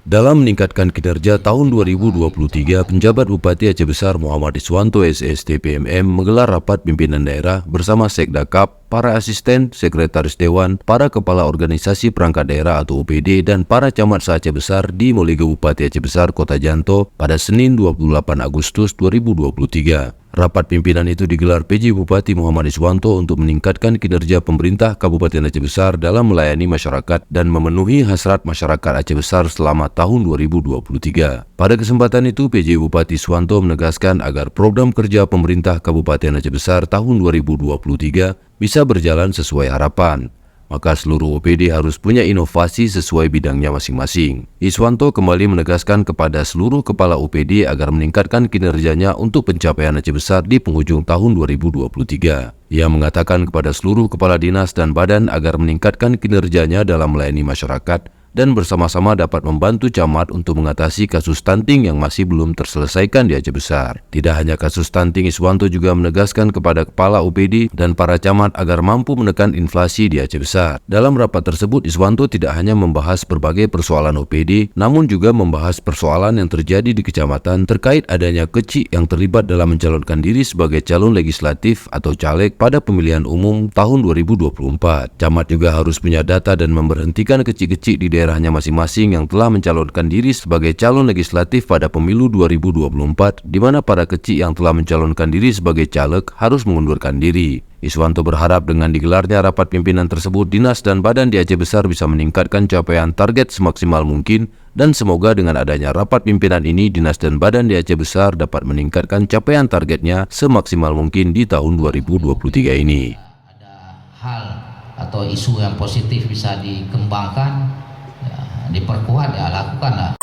Dalam meningkatkan kinerja tahun 2023, penjabat Bupati Aceh Besar Muhammad Iswanto SST PMM menggelar rapat pimpinan daerah bersama Sekdakap, para asisten, sekretaris dewan, para kepala organisasi perangkat daerah atau OPD, dan para camat se-Aceh Besar di Molige Bupati Aceh Besar Kota Janto pada Senin 28 Agustus 2023. Rapat pimpinan itu digelar PJ Bupati Muhammad Iswanto untuk meningkatkan kinerja pemerintah Kabupaten Aceh Besar dalam melayani masyarakat dan memenuhi hasrat masyarakat Aceh Besar selama tahun 2023. Pada kesempatan itu, PJ Bupati Iswanto menegaskan agar program kerja pemerintah Kabupaten Aceh Besar tahun 2023 bisa berjalan sesuai harapan, maka seluruh OPD harus punya inovasi sesuai bidangnya masing-masing. Iswanto kembali menegaskan kepada seluruh kepala OPD agar meningkatkan kinerjanya untuk pencapaian Aceh Besar di penghujung tahun 2023. Ia mengatakan kepada seluruh kepala dinas dan badan agar meningkatkan kinerjanya dalam melayani masyarakat dan bersama-sama dapat membantu camat untuk mengatasi kasus stunting yang masih belum terselesaikan di Aceh Besar. Tidak hanya kasus stunting, Iswanto juga menegaskan kepada kepala OPD dan para camat agar mampu menekan inflasi di Aceh Besar. Dalam rapat tersebut, Iswanto tidak hanya membahas berbagai persoalan OPD, namun juga membahas persoalan yang terjadi di kecamatan terkait adanya kecik yang terlibat dalam mencalonkan diri sebagai calon legislatif atau caleg pada pemilihan umum tahun 2024. Camat juga harus punya data dan memberhentikan kecik-kecik di daerahnya masing-masing yang telah mencalonkan diri sebagai calon legislatif pada pemilu 2024, di mana para kecik yang telah mencalonkan diri sebagai caleg harus mengundurkan diri. Iswanto berharap dengan digelarnya rapat pimpinan tersebut, dinas dan badan di Aceh Besar bisa meningkatkan capaian target semaksimal mungkin, dan semoga dengan adanya rapat pimpinan ini, dinas dan badan di Aceh Besar dapat meningkatkan capaian targetnya semaksimal mungkin di tahun 2023 ini. Ada hal atau isu yang positif bisa dikembangkan, diperkuat, ya lakukanlah.